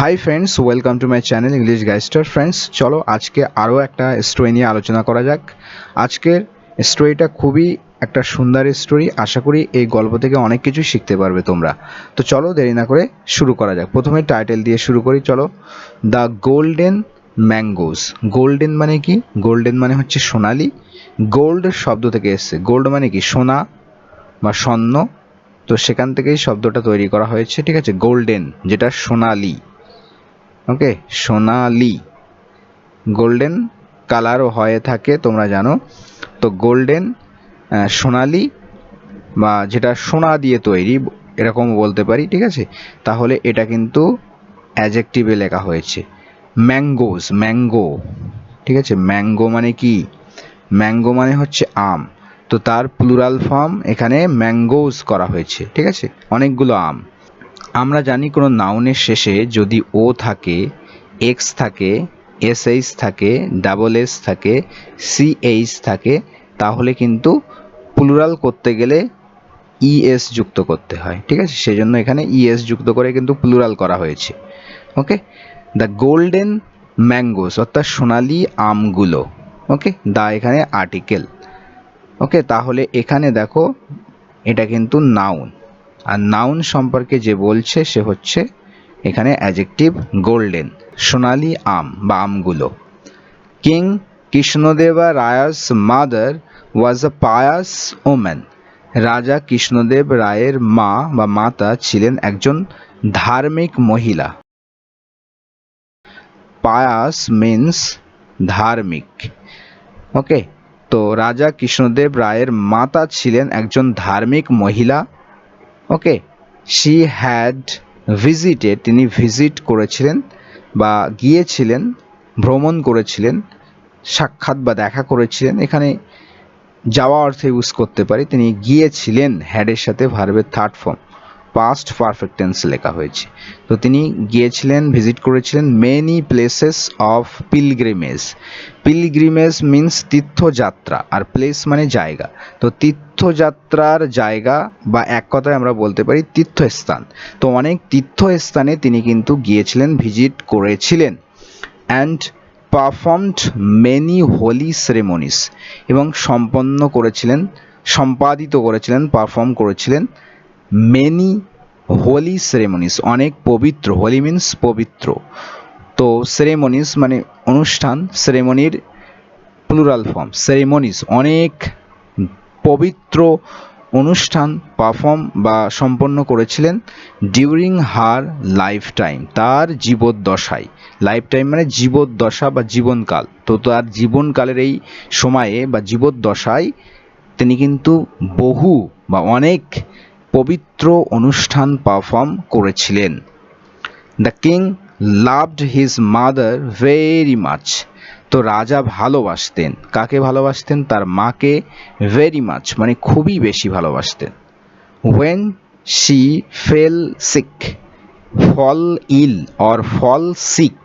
High friends, welcome to my channel English গাইস্টার। Friends, চলো আজকে আরও একটা স্টোরি নিয়ে আলোচনা করা যাক। আজকের স্টোরিটা খুবই একটা সুন্দর স্টোরি। আশা করি এই গল্প থেকে অনেক কিছু শিখতে পারবে তোমরা। তো চলো দেরি না করে শুরু করা যাক। প্রথমে টাইটেল দিয়ে শুরু করি। চলো, দ্য গোল্ডেন ম্যাঙ্গোস। গোল্ডেন মানে কি? গোল্ডেন মানে হচ্ছে সোনালি। গোল্ড শব্দ থেকে এসছে। গোল্ড মানে কি? সোনা বা স্বর্ণ। তো সেখান থেকেই শব্দটা তৈরি করা হয়েছে, ঠিক আছে? গোল্ডেন যেটা সোনালি। ওকে, সোনালি। গোল্ডেন কালারও হয়ে থাকে, তোমরা জানো। তো গোল্ডেন সোনালি বা যেটা সোনা দিয়ে তৈরি, এরকম বলতে পারি, ঠিক আছে? তাহলে এটা কিন্তু অ্যাডজেক্টিভে লেখা হয়েছে। ম্যাঙ্গোস, ম্যাঙ্গো, ঠিক আছে? ম্যাঙ্গো মানে কি? ম্যাঙ্গো মানে হচ্ছে আম। তো তার প্লুরাল ফর্ম এখানে ম্যাঙ্গোস করা হয়েছে, ঠিক আছে? অনেকগুলো আম। আমরা জানি কোনো নাউনের শেষে যদি ও থাকে, এক্স থাকে, এসএইচ থাকে, ডাবল এস থাকে, সিএইচ থাকে, তাহলে কিন্তু প্লুরাল করতে গেলে ইএস যুক্ত করতে হয়, ঠিক আছে? সেজন্য এখানে ইএস যুক্ত করে কিন্তু প্লুরাল করা হয়েছে। ওকে, দ্য গোল্ডেন ম্যাঙ্গোস অর্থাৎ সোনালি আমগুলো। ওকে, দা এখানে আর্টিকেল। ওকে, তাহলে এখানে দেখো এটা কিন্তু নাউন, আর নাউন সম্পর্কে যে বলছে সে হচ্ছে এখানে অ্যাডজেক্টিভ গোল্ডেন, সোনালি আম বা আমগুলো। King Krishnadeva Raya's mother was a pious woman. রাজা কৃষ্ণদেব রায়ের মা বা মাতা ছিলেন একজন ধার্মিক মহিলা। পায়াস মিন্স ধার্মিক। ওকে, তো রাজা কৃষ্ণদেব রায়ের মাতা ছিলেন একজন ধার্মিক মহিলা। ওকে, শি হ্যাড ভিজিটেড, তিনি ভিজিট করেছিলেন বা গিয়েছিলেন, ভ্রমণ করেছিলেন, সাক্ষাৎ বা দেখা করেছিলেন। এখানে যাওয়া অর্থে ইউজ করতে পারি। তিনি গিয়েছিলেন, হ্যাডের সাথে ভার্বের third form past perfect tense লেখা হয়েছে। তো তিনি গিয়েছিলেন, ভিজিট করেছিলেন many places of pilgrimage. Pilgrimage means তীর্থযাত্রা, আর প্লেস মানে জায়গা। তো তীর্থযাত্রার জায়গা বা এক কথায় আমরা বলতে পারি তীর্থস্থান। তো অনেক তীর্থস্থানে তিনি কিন্তু গিয়েছিলেন, ভিজিট করেছিলেন। অ্যান্ড পারফর্মড মেনি হোলি সেরেমনিস, এবং সম্পন্ন করেছিলেন, সম্পাদিত করেছিলেন, পারফর্ম করেছিলেন মেনি হোলি সেরেমনিস, অনেক পবিত্র। হোলি মিন্স পবিত্র। তো সেরেমনিস মানে অনুষ্ঠান, সেরেমনির প্লুরাল ফর্ম সেরেমনিস, অনেক পবিত্র অনুষ্ঠান পারফর্ম বা সম্পন্ন করেছিলেন ডিউরিং হার লাইফ টাইম, তার জীবদ্দশায়। লাইফ টাইম মানে জীবদ্দশা বা জীবনকাল। তো তার জীবনকালের এই সময়ে বা জীবদ্দশায় তিনি কিন্তু বহু বা অনেক পবিত্র অনুষ্ঠান পারফর্ম করেছিলেন। The king loved his mother very much. তো রাজা ভালোবাসতেন, কাকে ভালোবাসতেন? তার মাকে। ভেরি মাচ মানে খুবই বেশি ভালোবাসতেন। When she fell sick, fall ill or fall sick,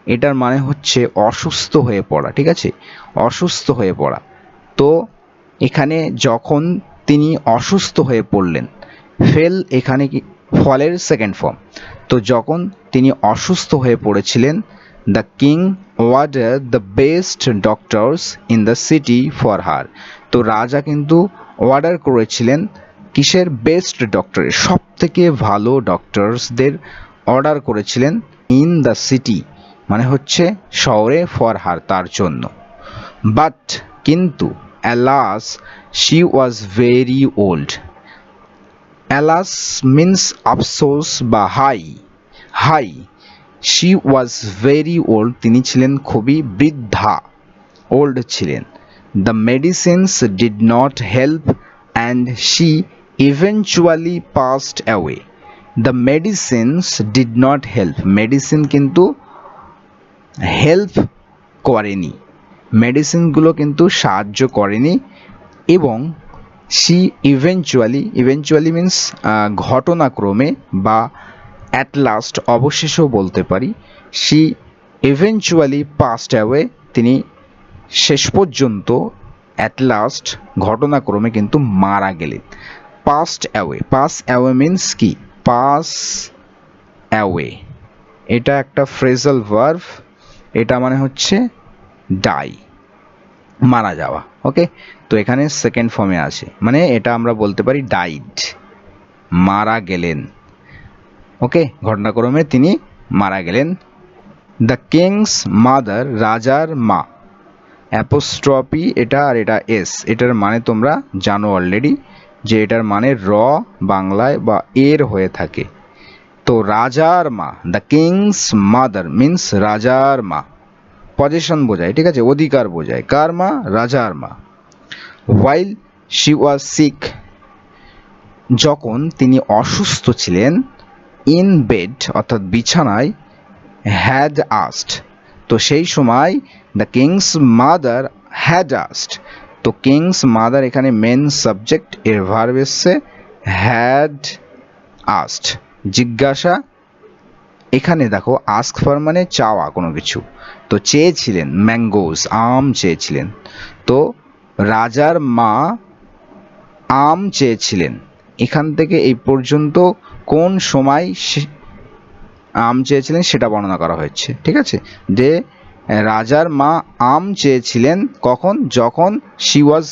এটার মানে হচ্ছে অসুস্থ হয়ে পড়া, ঠিক আছে? অসুস্থ হয়ে পড়া। তো এখানে যখন তিনি অসুস্থ হয়ে পড়লেন, ফেল এখানে কি ফলের সেকেন্ড ফর্ম। তো যখন তিনি অসুস্থ হয়ে পড়েছিলেন, the king order the best doctors in the city for her. তো রাজা কিন্তু অর্ডার করেছিলেন কিসের? বেস্ট ডক্টরের, সব থেকে ভালো ডক্টরসদের অর্ডার করেছিলেন ইন দ্য সিটি মানে হচ্ছে শহরে, ফর হার তার জন্য। বাট কিন্তু alas she was very old. Alas means আফসোস বা হাই, হাই। শি ওয়াজ ভেরি ওল্ড, তিনি ছিলেন খুবই বৃদ্ধা, ওল্ড ছিলেন। The medicines did not help and she eventually passed away. The medicines did not help, medicine কিন্তু হেল্প করেনি, মেডিসিনগুলো কিন্তু সাহায্য করেনি। এবং শি ইভেনচুয়ালি, ইভেনচুয়ালি মিন্স ঘটনাক্রমে বা অ্যাট লাস্ট অবশেষেও বলতে পারি। শি ইভেনচুয়ালি পাসড অ্যাওয়ে, তিনি শেষ পর্যন্ত অ্যাট লাস্ট ঘটনাক্রমে কিন্তু মারা গেলেন। Passed away, pass away means কি? পাস অ্যাওয়ে, এটা একটা ফ্রেজাল ভার্ব, এটা মানে হচ্ছে ডাই, মারা যাওয়া। ওকে, তো এখানে সেকেন্ড ফর্মে আছে, মানে এটা আমরা বলতে পারি ডাইড, মারা গেলেন। ওকে, ঘটনাক্রমে তিনি মারা গেলেন। দ্য কিংস মাদার, রাজার মা, অ্যাপোস্ট্রফি এটা, আর এটা এস, এটার মানে তোমরা জানো অলরেডি যে এটার মানে র বাংলায় বা এর হয়ে থাকে। তো রাজার মা, দ্য কিংস মাদার মিন্স রাজার মা, পজিশন বোঝায়, ঠিক আছে, অধিকার বোঝায়। কার মা? রাজার মা। হোয়াইল শি ওয়াজ সিক, যখন তিনি অসুস্থ ছিলেন, ইন বেড অর্থাৎ বিছানায়, হ্যাড আস্ট, তো সেই সময় the king's mother had asked, তো কিংস মাদার এখানে মেন সাবজেক্ট, এর ভার্ব এসছে হ্যাড আস্ট, জিজ্ঞাসা। এখানে দেখো আস্ক ফর মানে চাওয়া কোনো কিছু, তো চেয়েছিলেন, ম্যাঙ্গোস আম চেয়েছিলেন, তো রাজার মা আম চেয়েছিলেন। এখান থেকে এই পর্যন্ত কোন সময় আম চেয়েছিলেন সেটা বর্ণনা করা হয়েছে, ঠিক আছে, যে রাজার মা আম চেয়েছিলেন কখন? যখন she was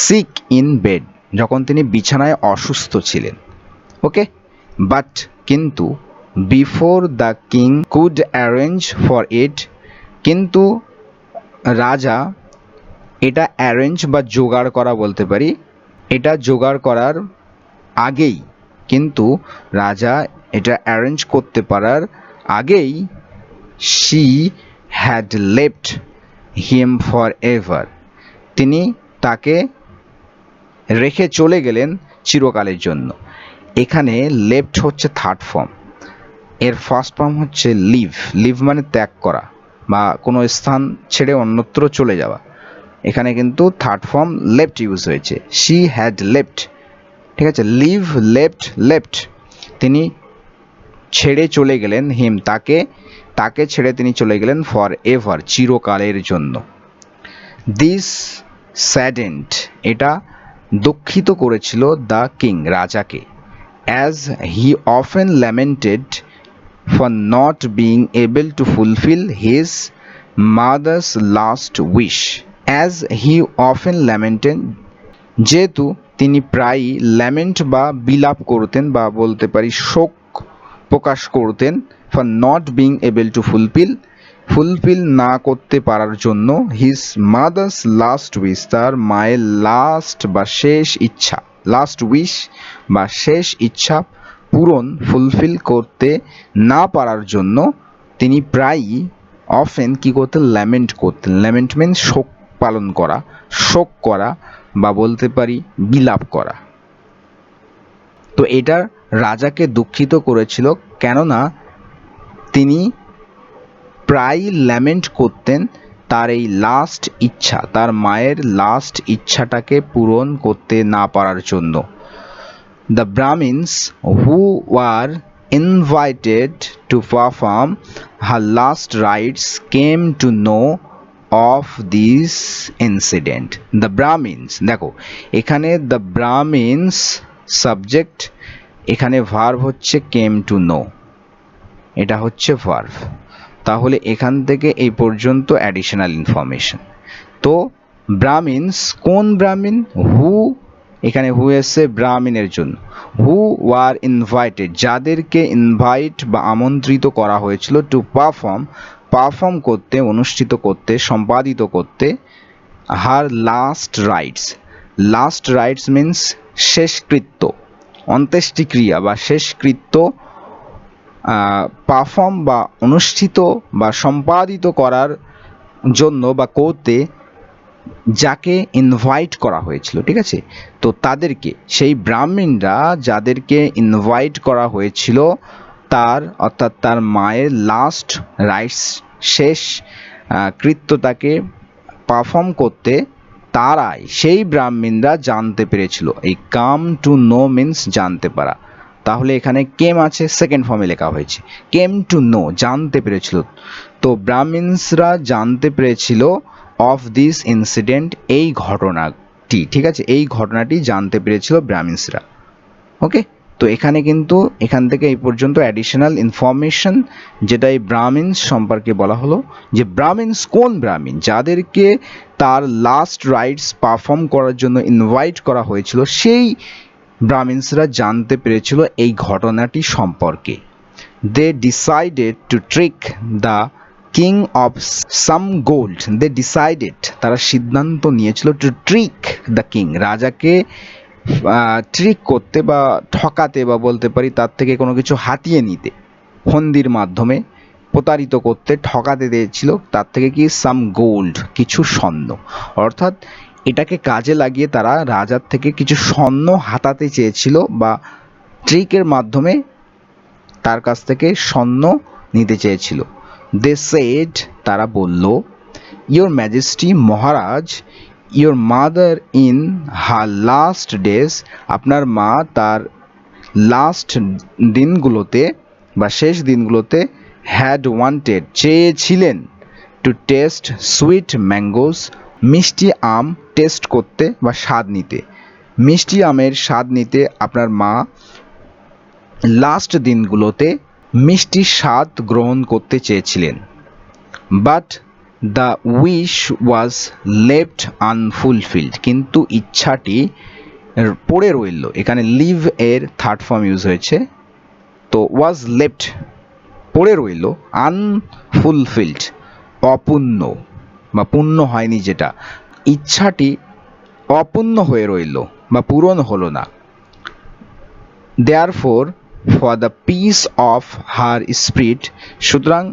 sick in bed, যখন তিনি বিছানায় অসুস্থ ছিলেন। ওকে, বাট কিন্তু, before the king could arrange for it, কিন্তু রাজা এটা অ্যারেঞ্জ বা জোগাড় করা বলতে পারি, এটা জোগাড় করার আগেই, কিন্তু রাজা এটা অ্যারেঞ্জ করতে পারার আগেই, she had left him for ever, তিনি তাকে রেখে চলে গেলেন চিরকালের জন্য। এখানে লেফট হচ্ছে থার্ড ফর্ম, এর ফার্স্ট ফর্ম হচ্ছে লিভ, লিভ মানে ত্যাগ করা বা কোনো স্থান ছেড়ে অন্যত্র চলে যাওয়া। এখানে কিন্তু থার্ড ফর্ম লেফট ইউজ হয়েছে, শি হ্যাড লেফট, ঠিক আছে, লিভ, লেফট, লেফট, তিনি ছেড়ে চলে গেলেন, হিম তাকে, তাকে ছেড়ে তিনি চলে গেলেন ফর এভার চিরকালের জন্য। দিস স্যাডেন্ড, এটা দুঃখিত করেছিল দ্য কিং রাজাকে, as he often lamented for not being able to fulfil his mother's last wish, as he often lamented, যেহেতু তিনি প্রায়ই ল্যামেন্ট বা বিলাপ করতেন বা বলতে পারি শোক প্রকাশ করতেন, for not being able to fulfil না করতে পারার জন্য, হিজ মাদার্স লাস্ট উইশ, তার মায়ের লাস্ট বা শেষ ইচ্ছা, লাস্ট উইশ বা শেষ ইচ্ছা পূরণ, ফুলফিল করতে না পারার জন্য তিনি প্রায়ই অফেন কি করতেন? ল্যামেন্ট করতেন। ল্যামেন্ট মিন্স শোক পালন করা, শোক করা বা বলতে পারি বিলাপ করা। তো এটা রাজাকে দুঃখিত করেছিল, কেননা তিনি প্রায় ল্যামেন্ট করতেন তার এই লাস্ট ইচ্ছা, তার মায়ের লাস্ট ইচ্ছাটাকে পূরণ করতে না পারার জন্য। The Brahmins who were invited to perform her last rites came to know of this incident. The Brahmins, দেখো এখানে দ্য ব্রাহ্মিনস সাবজেক্ট, এখানে ভার্ব হচ্ছে কেম টু নো, এটা হচ্ছে ভার্ব। তাহলে এখান থেকে এই পর্যন্ত অ্যাডিশনাল ইনফরমেশন। তো ব্রাহ্মিনস, কোন ব্রাহ্মিন? হু, এখানে হু এসে ব্রাহ্মিনের জন্য, হু ওয়ার ইনভাইটেড, যাদেরকে ইনভাইট বা আমন্ত্রিত করা হয়েছিল, টু পারফর্ম করতে, অনুষ্ঠিত করতে, সম্পাদিত করতে, হার last rights, last rights means শেষকৃত্য, অন্ত্যেষ্টিক্রিয়া বা শেষকৃত্য পারফর্ম বা অনুষ্ঠিত বা সম্পাদিত করার জন্য বা করতে যাকে ইনভাইট করা হয়েছিল, ঠিক আছে, তো তাদেরকে, সেই ব্রাহ্মণরা যাদেরকে ইনভাইট করা হয়েছিল তার অর্থাৎ তার মায়ের লাস্ট রাইটস, শেষ কৃত্যটাকে পারফর্ম করতে, তারাই, সেই ব্রাহ্মণরা জানতে পেরেছিল। এই কাম টু নো মিন্স জানতে পারা, তাহলে এখানে কেম আছে, সেকেন্ড ফর্মে লেখা হয়েছে, কেম টু নো, জানতে পেরেছিল। তো ব্রাহ্মিনসরা জানতে পেরেছিল অফ দিস ইনসিডেন্ট, এই ঘটনাটি, ঠিক আছে, এই ঘটনাটি জানতে পেরেছিল ব্রাহ্মিনসরা। ওকে, তো এখানে কিন্তু এখান থেকে এই পর্যন্ত অ্যাডিশনাল ইনফরমেশন যেটা এই ব্রাহ্মিনস সম্পর্কে বলা হলো, যে ব্রাহ্মিনস কোন ব্রাহ্মিন, যাদেরকে তার লাস্ট রাইটস পারফর্ম করার জন্য ইনভাইট করা হয়েছিল, সেই ব্রাহ্মিনসরা জানতে পেরেছিল এই ঘটনাটি সম্পর্কে। They decided to trick the king of some gold. They decided, তারা সিদ্ধান্ত নিয়েছিল, টু ট্রিক দ্য কিং, রাজাকে ট্রিক করতে বা ঠকাতে বা বলতে পারি তার থেকে কোনো কিছু হাতিয়ে নিতে, ফন্দির মাধ্যমে প্রতারিত করতে, ঠকাতে দিয়েছিল তার থেকে কি সাম গোল্ড, কিছু স্বর্ণ। অর্থাৎ এটাকে কাজে লাগিয়ে তারা রাজার থেকে কিছু স্বর্ণ হাতাতে চেয়েছিল বা ট্রিকের মাধ্যমে তার কাছ থেকে স্বর্ণ নিতে চেয়েছিল। দে সেড, তারা বলল, your majesty, Maharaj, your mother in her last days, আপনার মা তার লাস্ট দিনগুলোতে বা শেষ দিনগুলোতে হ্যাড ওয়ান্টেড, চেয়েছিলেন, টু টেস্ট সুইট ম্যাঙ্গোস, মিষ্টি আম টেস্ট করতে বা স্বাদ নিতে। মিষ্টি আমের স্বাদ নিতে আপনার মা লাস্ট দিনগুলোতে মিষ্টি স্বাদ গ্রহণ করতে চেয়েছিলেন। But the wish was left unfulfilled, কিন্তু ইচ্ছাটি পড়ে রইল। এখানে লিভ এর থার্ড ফর্ম ইউজ হয়েছে, তো ওয়াজ লেফট পড়ে রইল, আনফুলফিল্ড অপূর্ণ বা পূর্ণ হয়নি, যেটা ইচ্ছাটি অপূর্ণ হয়ে রইল বা পূরণ হলো না। Therefore for the peace of her spirit, সুতরাং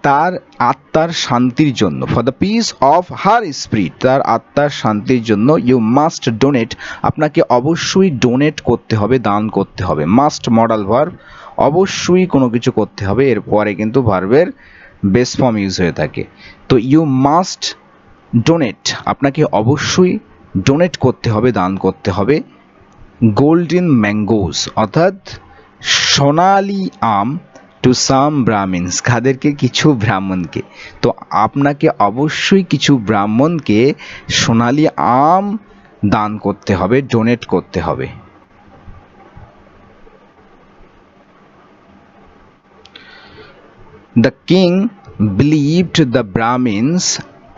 তার আত্মার শান্তির জন্য, for the peace of her spirit, তার আত্মার শান্তির জন্য, ইউ মাস্ট ডোনেট, আপনাকে অবশ্যই ডোনেট করতে হবে, দান করতে হবে। মাস্ট মডাল ভার্ব, অবশ্যই কোনো কিছু করতে হবে, এরপরে কিন্তু ভার্বের বেস ফর্ম ইউজ হয়ে থাকে। তো ইউ মাস্ট ডোনেট, আপনাকে অবশ্যই ডোনেট করতে হবে, দান করতে হবে, গোল্ডেন ম্যাঙ্গোস, অর্থাৎ সোনালি আম, টু সাম ব্রাহ্মিনস, কাদেরকে, কিছু ব্রাহ্মণকে। তো আপনাকে অবশ্যই কিছু ব্রাহ্মণকে সোনালি আম দান করতে হবে, ডোনেট করতে হবে। The king believed the Brahmins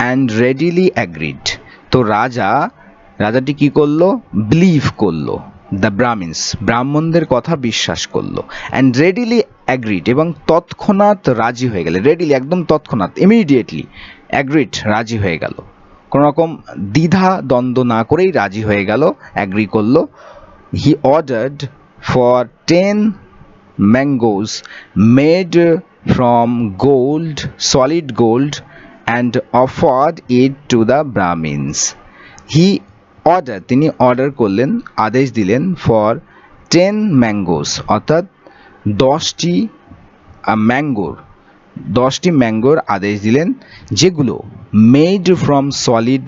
and readily agreed, তো রাজাটি কি করলো, বিলিভ করলো, দ্য ব্রাহ্মিনস, ব্রাহ্মণদের কথা বিশ্বাস করলো, অ্যান্ড রেডিলি অ্যাগ্রিড, এবং তৎক্ষণাৎ রাজি হয়ে গেল। রেডিলি একদম তৎক্ষণাৎ, ইমিডিয়েটলি, অ্যাগ্রিড রাজি হয়ে গেল, কোনো রকম দ্বিধা দ্বন্দ্ব না করেই রাজি হয়ে গেল, অ্যাগ্রি করলো। He ordered for 10 mangoes made from gold, solid gold, and offered it to the Brahmins. He order, তিনি অর্ডার করলেন, আদেশ দিলেন, ফর 10 ম্যাঙ্গোস, অর্থাৎ 10টি ম্যাঙ্গোর আদেশ দিলেন, যেগুলো মেড ফ্রম সলিড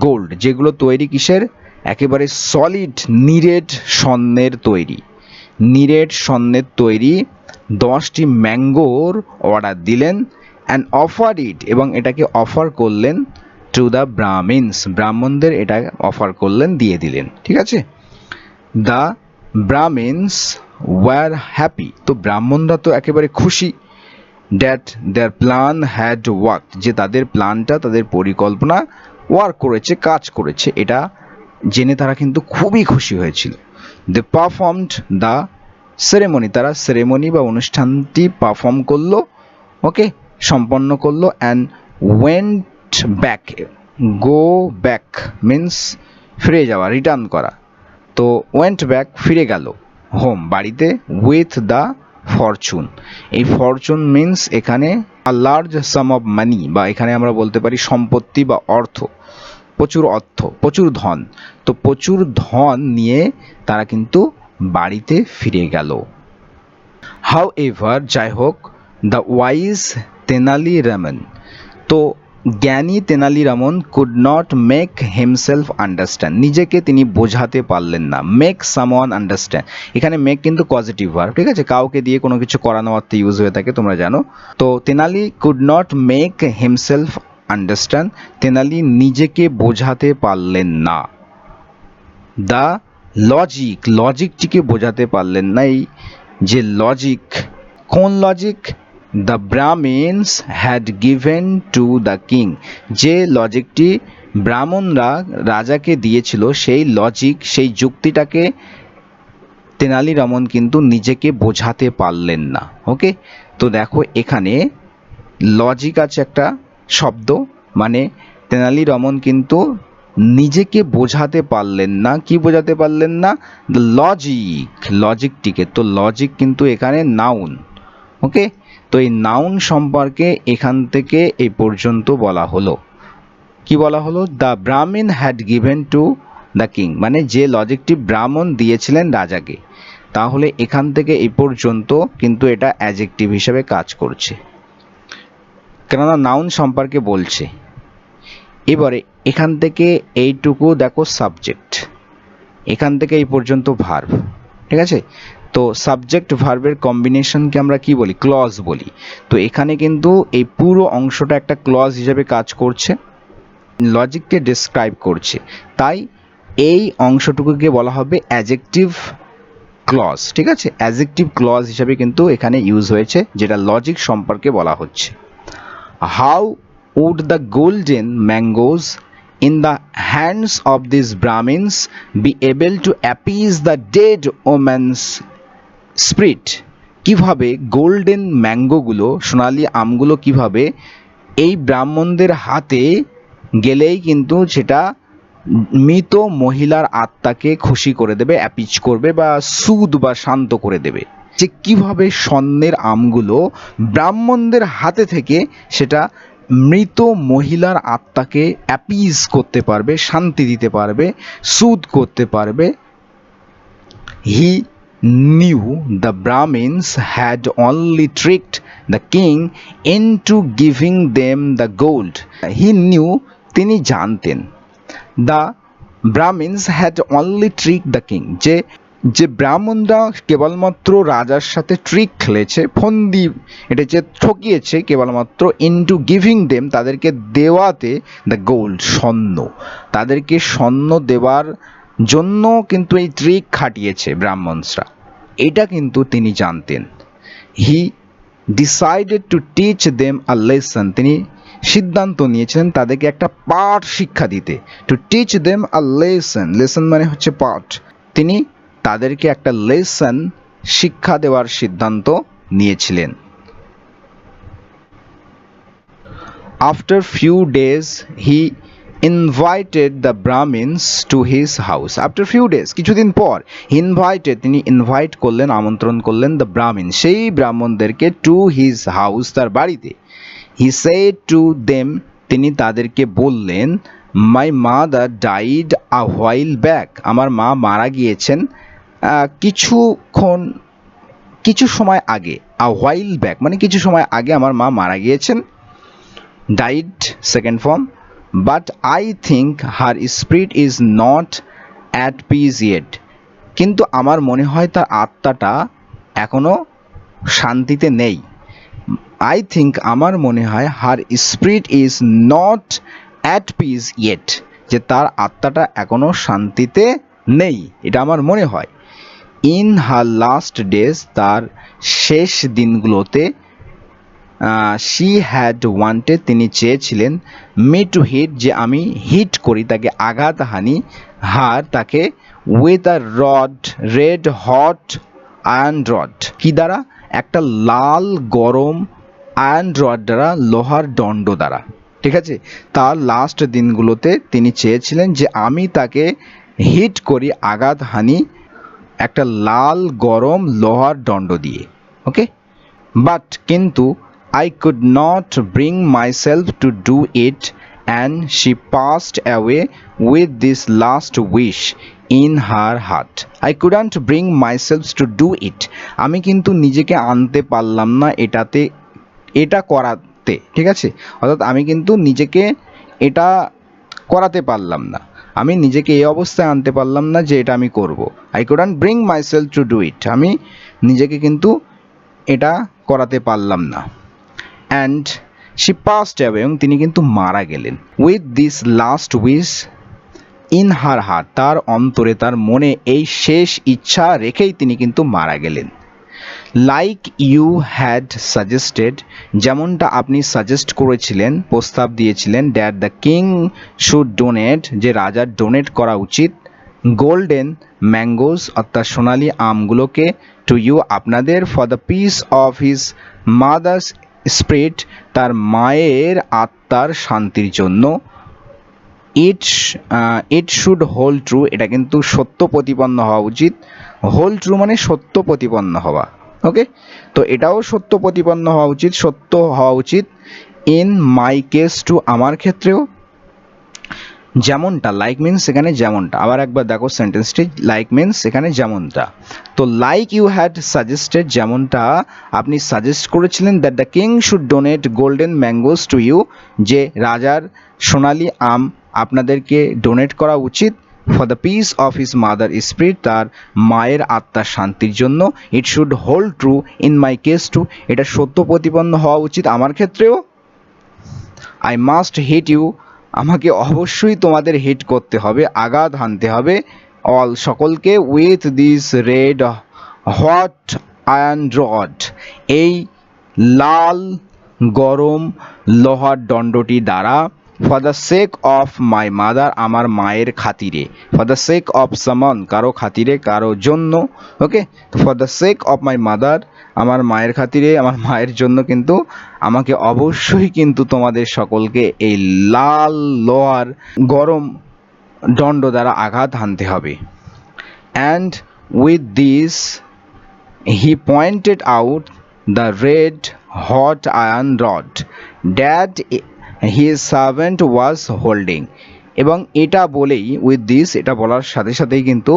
গোল্ড, যেগুলো তৈরি কিসের, একেবারে সলিড নিরেট স্বর্ণের তৈরি, 10টি ম্যাঙ্গোর অর্ডার দিলেন, অ্যান্ড অফার ইট, এবং এটাকে অফার করলেন, টু দ্য ব্রাহ্মিনস, ব্রাহ্মণদের এটা অফার করলেন, দিয়ে দিলেন। ঠিক আছে, দ্য ব্রাহ্মিনস ওয়ার হ্যাপি, তো ব্রাহ্মণরা তো একেবারে খুশি, that there plan had work, যে তাদের প্ল্যানটা, তাদের পরিকল্পনা ওয়ার্ক করেছে, কাজ করেছে, এটা জেনে তারা কিন্তু খুবই খুশি হয়েছিল। দে পারফর্মড দ্য সেরেমনি, তারা সেরেমনি বা অনুষ্ঠানটি পারফর্ম করলো, ওকে, সম্পন্ন করলো, and went back, go back means ফিরে যাওয়া, রিটার্ন করা, তো ওয়েন্ট ব্যাক ফিরে গেল, হোম বাড়িতে, উইথ দ্য ফরচুন, এই ফরচুন মিন্স এখানে a large some of money, বা এখানে আমরা বলতে পারি সম্পত্তি বা অর্থ, প্রচুর অর্থ, প্রচুর ধন, তো প্রচুর ধন নিয়ে তারা কিন্তু বাড়িতে ফিরে গেল। হাউ এভার, যাই হোক, দ্য ওয়াইজ তেনালি রামন, তো জ্ঞানী Tenali Raman could not make himself understand, নিজেকে তিনি বোঝাতে পারলেন না। মেক সামওয়ান আন্ডারস্ট্যান্ড, এখানে মেক কিন্তু পজিটিভ ভার্ব, ঠিক আছে, কাউকে দিয়ে কোনো কিছু করানো অর্থে ইউজ হয়ে থাকে, তোমরা জানো। তো Tenali could not make himself understand, Tenali নিজেকে বোঝাতে পারলেন না। দ্য লজিকটিকে বোঝাতে পারলেন না। এই যে লজিক, কোন logic? The Brahmins had given to the king, যে লজিকটি ব্রাহ্মণরা রাজাকে দিয়েছিল, সেই লজিক, সেই যুক্তিটাকে তেনালিরামন কিন্তু নিজেকে বোঝাতে পারলেন না। ওকে, তো দেখো এখানে লজিক আছে একটা শব্দ, মানে তেনালিরামন কিন্তু নিজেকে বোঝাতে পারলেন না। কি বোঝাতে পারলেন না? লজিকটিকে। তো লজিক কিন্তু এখানে নাউন। ওকে, তো এই নাউন সম্পর্কে এখান থেকে এই পর্যন্ত বলা হলো। কি বলা হলো? দ্য ব্রাহ্মণ had given to the king, মানে যে লজিকটি ব্রাহ্মণ দিয়েছিলেন রাজাকে। তাহলে এখান থেকে এই পর্যন্ত কিন্তু এটা অ্যাডজেক্টিভ হিসেবে কাজ করছে, কেননা নাউন সম্পর্কে বলছে। এবারে এখান থেকে এইটুকু দেখো সাবজেক্ট, এখান থেকে এই পর্যন্ত ভার্ব। ঠিক আছে, তো সাবজেক্ট ভার্বের কম্বিনেশনকে আমরা কি বলি? ক্লজ বলি। তো এখানে কিন্তু এই পুরো অংশটা একটা ক্লজ হিসেবে কাজ করছে, লজিককে ডেসক্রাইব করছে। তাই এই অংশটুকুকে বলা হবে অ্যাডজেক্টিভ ক্লজ। ঠিক আছে, অ্যাডজেক্টিভ ক্লজ হিসেবে কিন্তু এখানে ইউজ হয়েছে, যেটা লজিক সম্পর্কে বলা হচ্ছে। How would the golden mangoes in the hands of these Brahmins be able to appease the dead woman's spirit? কিভাবে গোল্ডেন ম্যাঙ্গোগুলো, সোনালি আমগুলো কিভাবে এই ব্রাহ্মণদের হাতে গেলেই কিন্তু সেটা মৃত মহিলার আত্মাকে খুশি করে দেবে, অ্যাপিজ করবে বা সুদ বা শান্ত করে দেবে। যে কিভাবে স্বর্ণের আমগুলো ব্রাহ্মণদের হাতে থেকে সেটা মৃত মহিলার আত্মাকে অ্যাপিজ করতে পারবে, শান্তি দিতে পারবে, সুদ করতে পারবে। হি knew the Brahmins had only tricked the king into giving them the gold. He knew, তিনি জানতেন, the Brahmins had only tricked the king, যে ব্রাহ্মণরা কেবলমাত্র রাজার সাথে ট্রিক খেলেছে, ফন্দি এটেছে, ঠকিয়েছে কেবলমাত্র, ইনটু গিভিং দেম, তাদেরকে দেওয়াতে, দ্য গোল্ড, স্বর্ণ, তাদেরকে স্বর্ণ দেওয়ার জন্য কিন্তু এই ট্রিক খাটিয়েছে ব্রাহ্মণসরা, এটা কিন্তু তিনি জানতেন। He decided to teach them a lesson, তিনি সিদ্ধান্ত নিয়েছিলেন তাদেরকে একটা পাঠ শিক্ষা দিতে। To teach them a lesson, lesson মানে হচ্ছে পাঠ। তিনি তাদেরকে একটা লেসন শিক্ষা দেওয়ার সিদ্ধান্ত নিয়েছিলেন। After few days he invited the Brahmins to his house. After few days, কিছুদিন পর, ইনভাইটেড, তিনি ইনভাইট করলেন, আমন্ত্রণ করলেন, দ্য ব্রাহ্মিন, সেই ব্রাহ্মণদেরকে, টু হিজ হাউস, তার বাড়িতে। হি সেড টু দেম, তিনি তাদেরকে বললেন, my mother died a while back, আমার মা মারা গিয়েছেন কিছু সময় আগে। আ হোয়াইল ব্যাক মানে কিছু সময় আগে আমার মা মারা গিয়েছেন। Died second form. But I think her spirit is not at peace yet, কিন্তু আমার মনে হয় তার আত্মাটা এখনো শান্তিতে নেই। আই থিঙ্ক, আমার মনে হয়, her spirit is not at peace yet, যে তার আত্মাটা এখনো শান্তিতে নেই, এটা আমার মনে হয়। ইন হার লাস্ট ডেজ, তার শেষ দিনগুলোতে, শি হ্যাড ওয়ান্টেড, তিনি চেয়েছিলেন, মি টু হিট, যে আমি হিট করি, তাকে আঘাত হানি, হার, তাকে, with a rod, red hot iron rod, কি দ্বারা? একটা লাল গরম আয়রন রড দ্বারা, লোহার দণ্ড দ্বারা। ঠিক আছে, তার লাস্ট দিনগুলোতে তিনি চেয়েছিলেন যে আমি তাকে হিট করি, আঘাত হানি, একটা লাল গরম লোহার দণ্ড দিয়ে। ওকে, বাট কিন্তু, I could not bring myself to do it, and she passed away with this last wish in her heart. I couldn't bring myself to do it. আমি কিন্তু নিজেকে আনতে পারলাম না এটা করাতে। ঠিক আছে, অর্থাৎ আমি কিন্তু নিজেকে এটা করাতে পারলাম না, আমি নিজেকে এই অবস্থায় আনতে পারলাম না যে এটা আমি করব। I couldn't bring myself to do it, আমি নিজেকে কিন্তু এটা করাতে পারলাম না। অ্যান্ড শি পাস্ট অ্যাওয়ে, এবং তিনি কিন্তু মারা গেলেন। With this last wish, in her heart, তার অন্তরে তার মনে এই শেষ ইচ্ছা রেখেই তিনি কিন্তু মারা গেলেন। লাইক ইউ হ্যাড সাজেস্টেড, যেমনটা আপনি সাজেস্ট করেছিলেন, প্রস্তাব দিয়েছিলেন, that the king should donate, যে রাজার ডোনেট করা উচিত, গোল্ডেন ম্যাঙ্গোস অর্থাৎ সোনালি আমগুলোকে, টু ইউ আপনাদের, for the peace of his mother's spirit, তার মায়ের আত্মার শান্তির জন্য। ইট শুড হোল্ড ট্রু, এটা কিন্তু সত্য প্রতিপন্ন হওয়া উচিত। হোল্ড ট্রু মানে সত্য প্রতিপন্ন হওয়া, ওকে। তো এটাও সত্য প্রতিপন্ন হওয়া উচিত, সত্য হওয়া উচিত। ইন মাই কেস টু, আমার ক্ষেত্রেও। যেমনটা, লাইক মিনস এখানে যেমনটা, আবার একবার দেখো সেন্টেন্সটি, লাইক মিনস এখানে যেমনটা। তো লাইক ইউ হ্যাড সাজেস্টেড, যেমনটা আপনি সাজেস্ট করেছিলেন, that the king should donate golden mangoes to you, যে রাজার সোনালি আম আপনাদেরকে ডোনেট করা উচিত, for the peace of his mother spirit, তার মায়ের আত্মার শান্তির জন্য। It should hold true in my case too, এটা সত্য প্রতিপন্ন হওয়া উচিত আমার ক্ষেত্রেও। আই মাস্ট হিট ইউ, আমাকে অবশ্যই তোমাদের হিট করতে হবে, আঘাত হানতে হবে, অল সকলকে, with this red hot iron rod, এই লাল গরম লোহার দণ্ডটি দ্বারা, for the sake of my mother, আমার মায়ের খাতিরে, ফর দ্য সেক অফ সামন, কারো খাতিরে, কারো জন্য, okay. For the sake of my mother, আমার মায়ের খাতিরে, আমার মায়ের জন্য কিন্তু আমাকে অবশ্যই কিন্তু তোমাদের সকলকে এই লাল লোহার গরম দণ্ড দ্বারা আঘাত হানতে হবে। And with this he pointed out the red hot iron rod that his servant was holding, এবং এটা বলেই, উইথ দিস এটা বলার সাথে সাথেই কিন্তু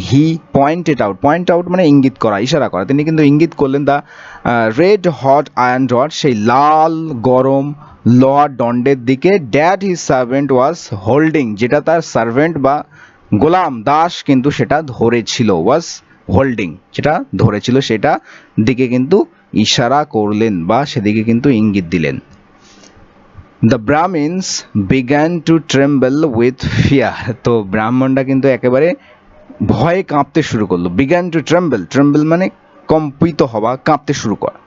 হি পয়েন্টেড আউট, পয়েন্ট আউট মানে ইঙ্গিত করা, ইশারা করা, তিনি কিন্তু ইঙ্গিত করলেন the red hot iron rod, সেই লাল গরম লোহার দণ্ডের দিকে, that his servant was holding, যেটা তার সার্ভেন্ট বা গোলাম দাস কিন্তু সেটা ধরেছিল, ওয়াজ হোল্ডিং, যেটা ধরেছিল সেটা দিকে কিন্তু ইশারা করলেন বা সেদিকে কিন্তু ইঙ্গিত দিলেন। The Brahmins began to tremble with fear, তো ব্রাহ্মণরা কিন্তু একেবারে ভয়ে কাঁপতে শুরু করলো। বিগ্যান টু ট্রেম্বল, ট্রেম্বল মানে কম্পিত হওয়া, কাঁপতে শুরু করা,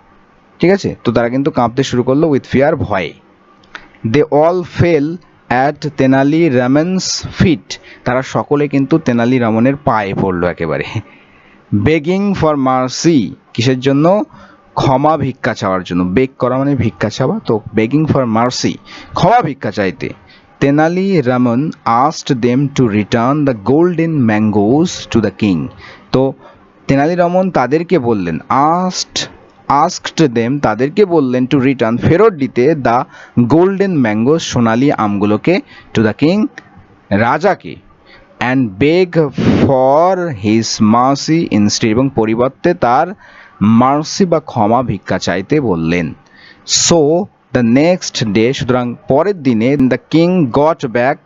ঠিক আছে। তো তারা কিন্তু কাঁপতে শুরু করলো উইথ ফিয়ার, ভয়ে। They all fell at Tenali Raman's feet, তারা সকলে কিন্তু তেনালি রামনের পায়ে পড়লো একেবারে। বেগিং ফর মার্সি, কিসের জন্য? ক্ষমা ভিক্ষা চাওয়ার জন্য। বেগ করা মানে ভিক্ষা চাওয়া, তো বেগিং ফর মার্সি, ক্ষমা ভিক্ষা চাইতে। Tenali Raman asked them to return the golden mangoes to the king, তো তেনালি রামন তাদেরকে বললেন, আস্কড দেম তাদেরকে বললেন, টু রিটার্ন ফেরত দিতে, দ্য গোল্ডেন ম্যাঙ্গোস সোনালি আমগুলোকে, টু দ্য কিং রাজাকে, and beg for his mercy instead, এবং পরিবর্তে তার মার্সি বা ক্ষমা ভিক্ষা চাইতে বললেন। সো দ্য নেক্সট ডে, সুতরাং পরের দিনে, দ্য কিং গট ব্যাক,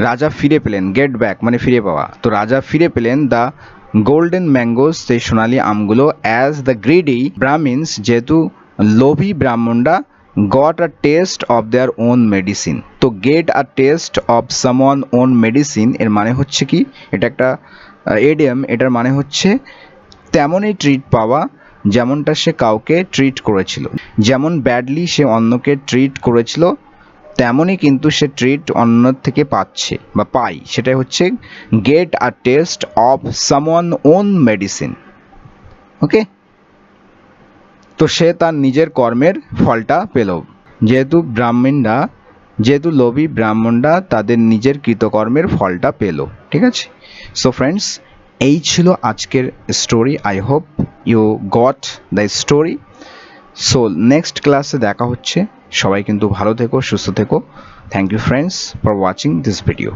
রাজা ফিরে পেলেন, গেট ব্যাক মানে ফিরে পাওয়া, তো রাজা ফিরে পেলেন দ্য গোল্ডেন ম্যাঙ্গোস, সেই সোনালি আমগুলো, অ্যাজ দ্য গ্রিডি ব্রাহ্মিনস, যেহেতু লোভী ব্রাহ্মণরা, got a taste of their own medicine, তো get a taste of someone own medicine এর মানে হচ্ছে কি, এটা একটা এডিয়াম, এটার মানে হচ্ছে তেমনই ট্রিট পাওয়া যেমনটা সে কাউকে ট্রিট করেছিল, যেমন ব্যাডলি সে অন্যকে ট্রিট করেছিল, তেমনই কিন্তু সে ট্রিট অন্য থেকে পাচ্ছে বা পাই, সেটাই হচ্ছে get a taste of someone own medicine, okay. তো সে তার নিজের কর্মের ফলটা পেল, যেহেতু লোভী ব্রাহ্মণরা তাদের নিজের কৃতকর্মের ফলটা পেল, ঠিক আছে। সো ফ্রেন্ডস, এই ছিল আজকের story. I hope you got the story. So next ক্লাসে দেখা হচ্ছে, সবাই কিন্তু ভালো থেকো, সুস্থ থেকো। Thank you friends for watching this video.